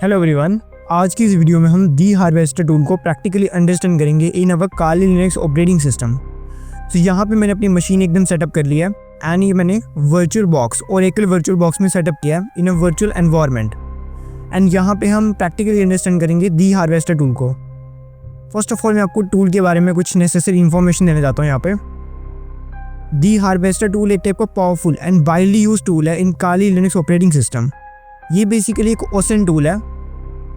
Hello everyone, आज की इस वीडियो में हम दी हार्वेस्टर टूल को प्रैक्टिकली अंडरस्टैंड करेंगे इन अवर काली लिनक्स ऑपरेटिंग सिस्टम। तो यहाँ पे मैंने अपनी मशीन एकदम सेटअप कर लिया एंड ये मैंने वर्चुअल बॉक्स और एकल वर्चुअल बॉक्स में सेटअप किया इन अ वर्चुअल एनवायरनमेंट। एंड यहाँ पे हम प्रैक्टिकली अंडरस्टैंड करेंगे दी हार्वेस्टर टूल को। फर्स्ट ऑफ ऑल मैं आपको टूल के बारे में कुछ नेसेसरी इन्फॉर्मेशन देना चाहता हूँ। यहाँ पे दी हार्वेस्टर टूल एक टाइप का powerful and widely use tool है इन काली लिनक्स ऑपरेटिंग सिस्टम। ये बेसिकली एक ओसन टूल है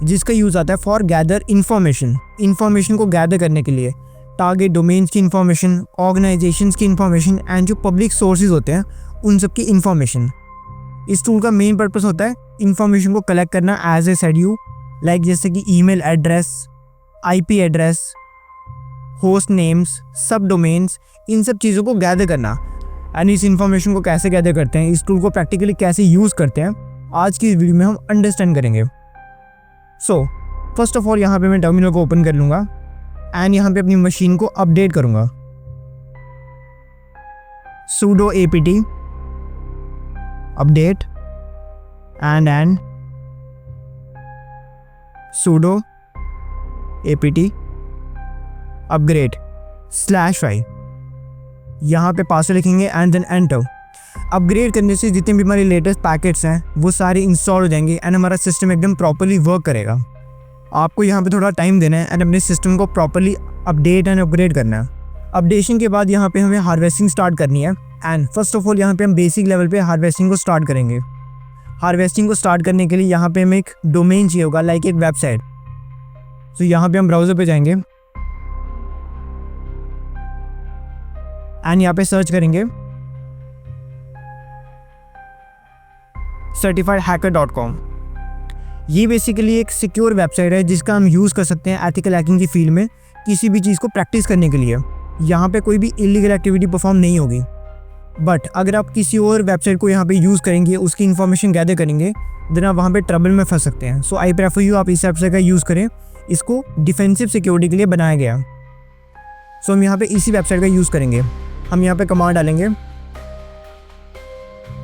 जिसका यूज़ आता है फॉर गैदर इन्फॉर्मेशन को गैदर करने के लिए, टारगेट डोमेन्स की इन्फॉर्मेशन, ऑर्गेनाइजेशंस की इन्फॉर्मेशन एंड जो पब्लिक सोर्सेज होते हैं उन सब की इन्फॉर्मेशन। इस टूल का मेन पर्पस होता है इन्फॉर्मेशन को कलेक्ट करना as I said you, like जैसे कि email address, IP address, host names, subdomains, इन सब चीज़ों को गैदर करना। एंड इस इन्फॉर्मेशन को कैसे गैदर करते हैं, इस टूल को प्रैक्टिकली कैसे यूज़ करते हैं, आज की वीडियो में हम अंडरस्टैंड करेंगे। सो फर्स्ट ऑफ ऑल यहाँ पे मैं टर्मिनल को ओपन कर लूँगा एंड यहाँ पे अपनी मशीन को अपडेट करूँगा। sudo apt update and sudo apt upgrade /5। यहाँ पे पासवर्ड लिखेंगे एंड देन एंटर। अपग्रेड करने से जितने भी हमारे लेटेस्ट पैकेट्स हैं वो सारे इंस्टॉल हो जाएंगे एंड हमारा सिस्टम एकदम प्रॉपर्ली वर्क करेगा। आपको यहाँ पे थोड़ा टाइम देना है एंड अपने सिस्टम को प्रॉपर्ली अपडेट एंड अपग्रेड करना है। अपडेशन के बाद यहाँ पे हमें हार्वेस्टिंग स्टार्ट करनी है एंड फर्स्ट ऑफ ऑल यहाँ पे हम बेसिक लेवल पे हार्वेस्टिंग को स्टार्ट करेंगे। हार्वेस्टिंग को स्टार्ट करने के लिए यहाँ पे हमें एक डोमेन चाहिए होगा, लाइक एक वेबसाइट। तो यहाँ पे हम ब्राउज़र पे जाएंगे एंड यहाँ पे सर्च करेंगे certifiedhacker.com। ये बेसिकली एक सिक्योर वेबसाइट है जिसका हम यूज़ कर सकते हैं एथिकल हैकिंग की फील्ड में किसी भी चीज़ को प्रैक्टिस करने के लिए। यहाँ पे कोई भी इलीगल एक्टिविटी परफॉर्म नहीं होगी। बट अगर आप किसी और वेबसाइट को यहाँ पे यूज़ करेंगे, उसकी इन्फॉर्मेशन गैदर करेंगे, देन आप वहाँ पे ट्रबल में फंस सकते हैं। सो आई प्रेफर यू आप इस वेबसाइट का यूज़ करें। इसको डिफेंसिव सिक्योरिटी के लिए बनाया गया। सो हम यहाँ पे इसी वेबसाइट का यूज़ करेंगे। हम यहाँ पे कमांड डालेंगे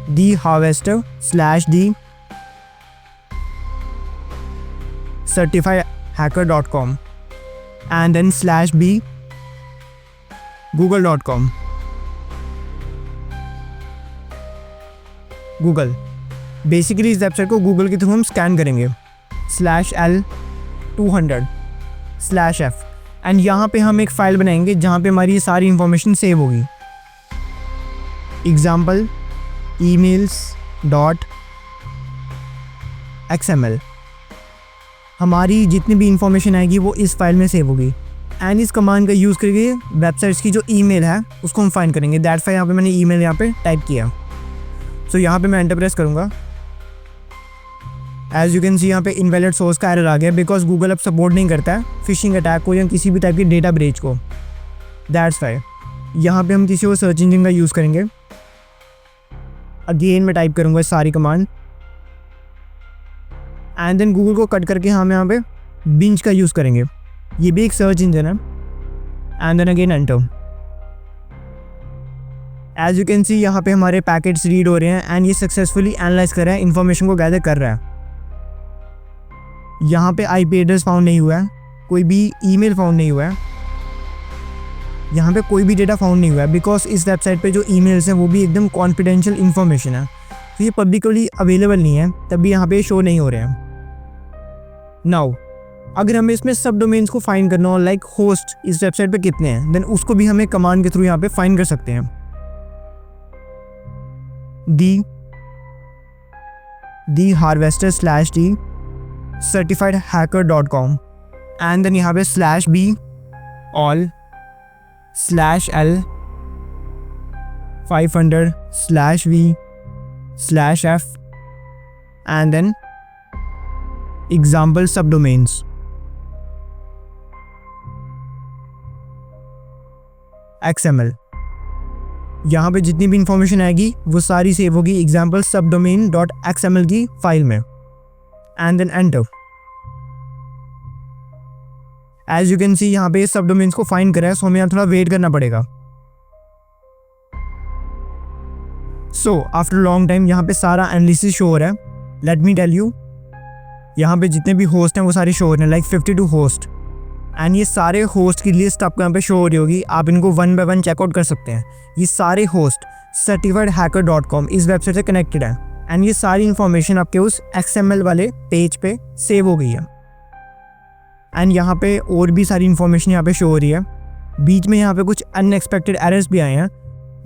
the harvester /d certifiedhacker.com and then /b google.com। Google basically इस वेबसाइट को गूगल के थ्रू हम स्कैन करेंगे /l 200/f एंड यहाँ पे हम एक फ़ाइल बनाएंगे जहाँ पे हमारी ये सारी इंफॉर्मेशन सेव होगी। Example emails.xml। हमारी जितनी भी इंफॉर्मेशन आएगी वो इस फाइल में सेव होगी एंड इस कमांड का यूज़ करके वेबसाइट्स की जो ईमेल है उसको हम फाइंड करेंगे। दैट्स वाई यहाँ पे मैंने ईमेल यहाँ पे टाइप किया। सो यहाँ पे मैं एंटर प्रेस करूँगा। एज यू कैन सी यहाँ पे इनवैलिड सोर्स का एरर आ गया बिकॉज गूगल अब सपोर्ट नहीं करता है फिशिंग अटैक को या किसी भी टाइप की डेटा ब्रीच को। दैट्स वाई यहाँ पे हम किसी और सर्च इंजन का यूज़ करेंगे। अगेन मैं टाइप करूँगा सारी कमांड एंड देन गूगल को कट करके हम यहाँ पे बिंज का यूज़ करेंगे। ये भी एक सर्च इंजन है and then again enter. As you can see यहाँ पे हमारे पैकेट्स रीड हो रहे हैं एंड ये सक्सेसफुली एनालाइज कर रहा है, इन्फॉर्मेशन को गैदर कर रहा है। यहाँ पे आईपी एड्रेस फाउंड नहीं हुआ है, कोई भी ईमेल फाउंड नहीं हुआ है, यहाँ पे कोई भी डेटा फाउंड नहीं हुआ है बिकॉज इस वेबसाइट पे जो ईमेल्स हैं वो भी एकदम कॉन्फिडेंशियल इन्फॉर्मेशन है। तो ये पब्लिकली अवेलेबल नहीं है, तभी यहाँ पे शो नहीं हो रहे हैं। नाउ अगर हमें इसमें सब डोमेन्स को फाइंड करना हो, लाइक होस्ट इस वेबसाइट पे कितने हैं, देन उसको भी हमें कमांड के थ्रू यहाँ पे फाइंड कर सकते हैं। The harvester /d certifiedhacker.com and then यहाँ पे /b all /l 500/v/f and then example subdomains। XML यहाँ पे जितनी भी इंफॉर्मेशन आएगी वो सारी सेव होगी example subdomain.xml की फाइल में and then enter. As you can see यहाँ पे सब डोमेन्स को फाइंड करा है, सो हमें यहाँ थोड़ा वेट करना पड़ेगा। सो आफ्टर लॉन्ग टाइम यहाँ पे सारा एनालिसिस शो हो रहा है। लेट मी टेल यू, यहाँ पे जितने भी होस्ट हैं वो सारे शो हो रहे हैं, लाइक 52 होस्ट। एंड ये सारे होस्ट की लिस्ट आपको यहाँ पे शो हो रही होगी, आप इनको वन बाय वन चेकआउट कर सकते हैं। ये सारे होस्ट certifiedhacker.com इस वेबसाइट से कनेक्टेड है एंड ये सारी इंफॉर्मेशन आपके उस XML वाले पेज पे सेव हो गई है। एंड यहाँ पे और भी सारी इंफॉर्मेशन यहाँ पे शो हो रही है। बीच में यहाँ पे कुछ अनएक्सपेक्टेड एरर्स भी आए हैं,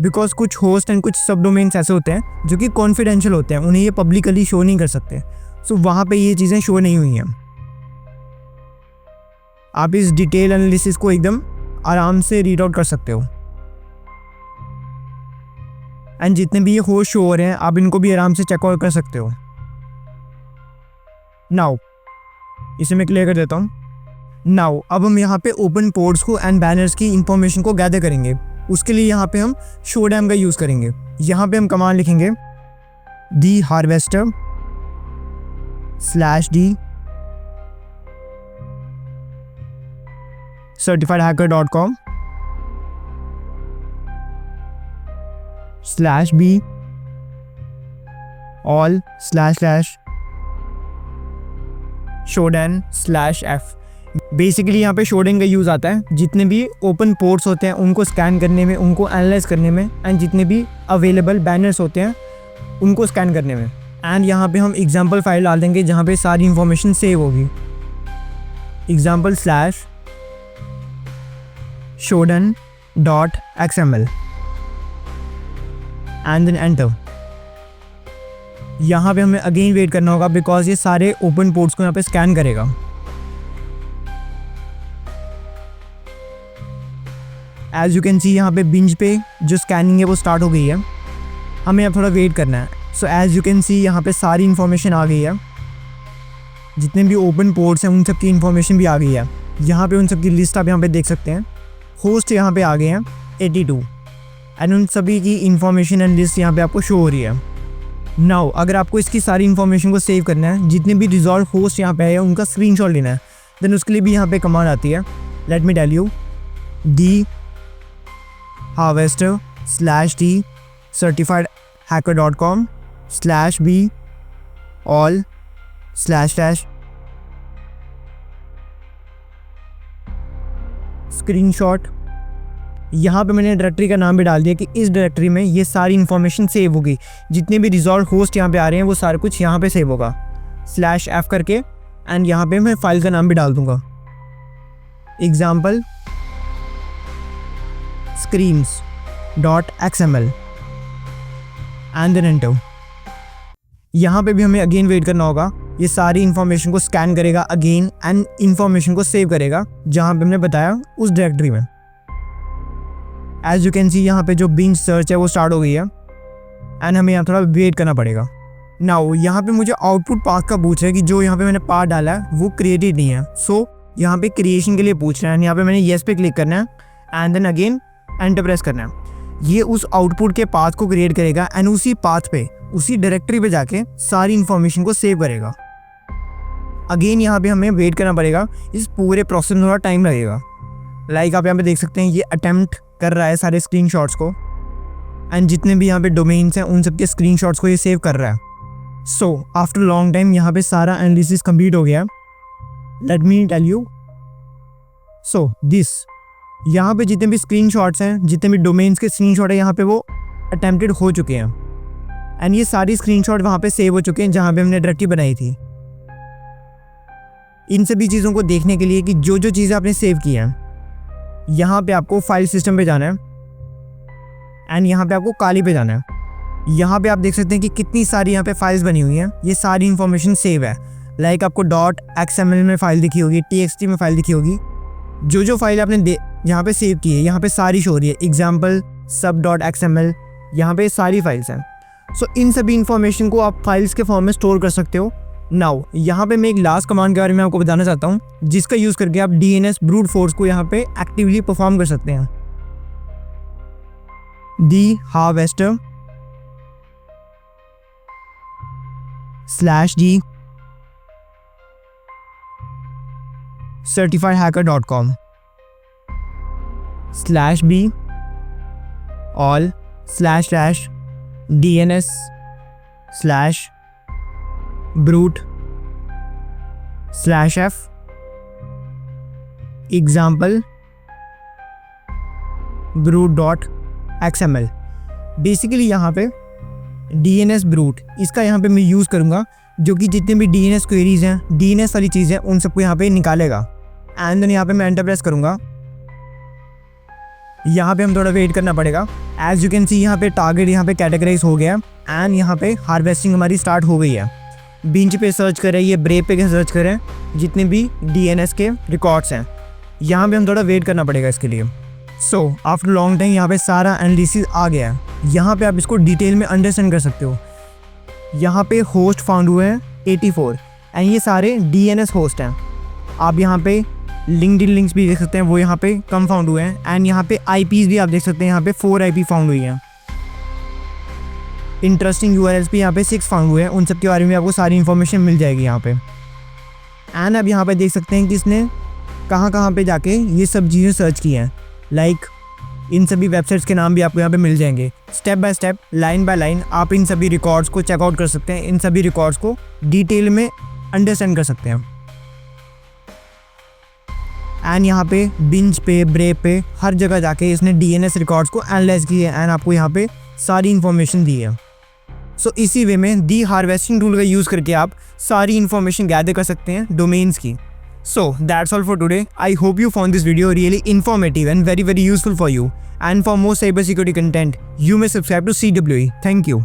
बिकॉज कुछ होस्ट एंड कुछ सब डोमेन्स ऐसे होते हैं जो कि कॉन्फिडेंशियल होते हैं, उन्हें ये पब्लिकली शो नहीं कर सकते। सो वहाँ पे ये चीज़ें शो नहीं हुई हैं। आप इस डिटेल एनालिसिस को एकदम आराम से रीड आउट कर सकते हो। एंड जितने भी ये होस्ट शो हो रहे हैं आप इनको भी आराम से चेकआउट कर सकते हो। नाउ इसे मैं क्लियर कर देता हूँ। नाउ अब हम यहाँ पे ओपन पोर्ट्स को एंड बैनर्स की इंफॉर्मेशन को गैदर करेंगे। उसके लिए यहाँ पे हम शोडैम का यूज़ करेंगे। यहाँ पे हम कमांड लिखेंगे dharvester/d certifiedhacker.com/b all/shodan/f। बेसिकली यहाँ पे शोडैम का यूज़ आता है जितने भी ओपन पोर्ट्स होते हैं उनको स्कैन करने में, उनको एनालाइज करने में, एंड जितने भी अवेलेबल बैनर्स होते हैं उनको स्कैन करने में। एंड यहाँ पे हम एग्जाम्पल फाइल डाल देंगे जहाँ पे सारी इंफॉर्मेशन सेव होगी। example/shodan.xml and then enter. यहाँ पे हमें अगेन वेट करना होगा बिकॉज ये सारे ओपन पोर्ट्स को यहाँ पे स्कैन करेगा। एज यू कैन सी यहाँ पे बिंज पे जो स्कैनिंग है वो स्टार्ट हो गई है। हमें अब थोड़ा वेट करना है। So as you can see यहाँ पे सारी इन्फॉर्मेशन आ गई है, जितने भी ओपन पोर्ट्स हैं उन सब की इन्फॉर्मेशन भी आ गई है। यहाँ पे उन सब की लिस्ट आप यहाँ पे देख सकते हैं। होस्ट यहाँ पे आ गए हैं 82 एंड उन सभी की इन्फॉर्मेशन एंड लिस्ट यहाँ पे आपको शो हो रही है। नाउ अगर आपको इसकी सारी इन्फॉर्मेशन को सेव करना है, जितने भी रिजॉल्व होस्ट यहाँ पे है उनका स्क्रीनशॉट लेना है, देन उसके लिए भी यहाँ पे कमांड आती है। Let me tell you dharvester/d certifiedhacker.com/b all// screenshot. यहाँ पे मैंने डायरेक्टरी का नाम भी डाल दिया कि इस डायरेक्टरी में ये सारी इन्फॉर्मेशन सेव होगी। जितने भी रिजॉल्व होस्ट यहाँ पे आ रहे हैं वो सारा कुछ यहाँ पे सेव होगा /f करके। एंड यहाँ पे मैं फाइल का नाम भी डाल दूंगा, example screams.xml and then enter. यहाँ पे भी हमें अगेन वेट करना होगा। ये सारी इन्फॉर्मेशन को स्कैन करेगा अगेन एंड इन्फॉर्मेशन को सेव करेगा जहाँ पे हमने बताया उस डायरेक्टरी में। एज यू कैन सी यहाँ पे जो बिंज सर्च है वो स्टार्ट हो गई है एंड हमें यहाँ थोड़ा वेट करना पड़ेगा। नाउ यहाँ पे मुझे आउटपुट पाथ का पूछ रहा है कि जो यहाँ पे मैंने पाथ डाला है वो क्रिएटेड नहीं है। सो यहाँ पे क्रिएशन के लिए पूछ रहा है। यहाँ पे मैंने येस पे क्लिक करना है and then again enter press करना है। ये उस आउटपुट के पाथ को क्रिएट करेगा एंड उसी पाथ पे, उसी डायरेक्टरी पे जाके सारी इन्फॉर्मेशन को सेव करेगा। अगेन यहाँ पे हमें वेट करना पड़ेगा। इस पूरे प्रोसेस में थोड़ा टाइम लगेगा। लाइक आप यहाँ पे देख सकते हैं ये अटेम्प्ट कर रहा है सारे स्क्रीनशॉट्स को एंड जितने भी यहाँ पे डोमेन्स हैं उन सब के स्क्रीनशॉट्स को ये सेव कर रहा है। सो आफ्टर लॉन्ग टाइम यहाँ पे सारा एनालिसिस कंप्लीट हो गया। Let me tell you. So this यहाँ पे जितने भी स्क्रीनशॉट्स हैं, जितने भी डोमेन्स के स्क्रीनशॉट है यहाँ पे वो अटेम्प्टेड हो चुके हैं एंड ये सारी स्क्रीनशॉट वहाँ पे सेव हो चुके हैं जहाँ पे हमने डायरेक्टरी बनाई थी। इन सभी चीज़ों को देखने के लिए कि जो जो चीज़ें आपने सेव की हैं, यहाँ पे आपको फाइल सिस्टम पे जाना है एंड यहाँ पे आपको काली पे जाना है। यहाँ पे आप देख सकते हैं कि कितनी सारी यहाँ पे फाइल्स बनी हुई हैं। ये सारी इन्फॉर्मेशन सेव है। लाइक आपको .xml में फाइल दिखी होगी, txt में फाइल दिखी होगी। जो जो फाइल आपने यहाँ पे सेव की है यहाँ पे सारी शो हो रही है। एग्जाम्पल sub.xml, यहाँ पे सारी फाइल्स हैं। सो इन सभी इन्फॉर्मेशन को आप फाइल्स के फॉर्म में स्टोर कर सकते हो। नाउ यहाँ पे मैं एक लास्ट कमांड के बारे में आपको बताना चाहता हूँ जिसका यूज़ करके आप DNS ब्रूट फोर्स को यहाँ पे एक्टिवली परफॉर्म कर सकते हैं। dharvester/d certifiedhacker.com/b all/DNS/brute /f example brute.xml। Basically यहाँ पे DNS ब्रूट इसका यहाँ पे मैं यूज़ करूँगा, जो कि जितने भी DNS क्वेरीज हैं, DNS वाली चीज़ें, उन सबको यहाँ पे निकालेगा। एंड देन यहाँ पे मैं एंटर प्रेस करूँगा। यहाँ पे हम थोड़ा वेट करना पड़ेगा। एज यू कैन सी यहाँ पे टारगेट यहाँ पे कैटेगराइज हो गया एंड यहाँ पे हार्वेस्टिंग हमारी स्टार्ट हो गई है। बिंच पे सर्च करें, ये ब्रेव पे सर्च करें, जितने भी DNS के रिकॉर्ड्स हैं। यहाँ पे हम थोड़ा वेट करना पड़ेगा इसके लिए। सो आफ्टर लॉन्ग टाइम यहाँ पे सारा एनालिसिस आ गया है। यहाँ पे आप इसको डिटेल में अंडरस्टैंड कर सकते हो। यहाँ पे होस्ट फाउंड हुए हैं 84 एंड ये सारे DNS होस्ट हैं। आप यहाँ पे लिंक्डइन लिंक्स भी देख सकते हैं, वो यहाँ पे कम फाउंड हुए हैं। एंड यहाँ पे IPs भी आप देख सकते हैं, यहाँ पे 4 IP फाउंड हुई हैं। इंटरेस्टिंग URLs भी यहाँ पे 6 फाउंड हुए हैं। उन सब के बारे में आपको सारी इन्फॉर्मेशन मिल जाएगी यहाँ पे। एंड अब यहाँ पे देख सकते हैं कि इसने कहाँ कहाँ पे जाके ये सब चीज़ें सर्च की हैं। लाइक इन सभी वेबसाइट्स के नाम भी आपको यहाँ पे मिल जाएंगे। Step by step, line by line आप इन सभी रिकॉर्ड्स को चेकआउट कर सकते हैं। इन सभी रिकॉर्ड्स को डिटेल में अंडरस्टैंड कर सकते हैं। एंड यहाँ पे बिंच पे, ब्रेव पे, हर जगह जाके इसने DNS रिकॉर्ड्स को एनालाइज किए एंड आपको यहाँ पे सारी इन्फॉर्मेशन दी है। सो इसी वे में दी हार्वेस्टिंग टूल का यूज़ करके आप सारी इन्फॉर्मेशन गैदर कर सकते हैं डोमेन्स की। So that's all for today. I hope you found this video really informative and very useful for you. And for more cybersecurity content, you may subscribe to CWE. Thank you.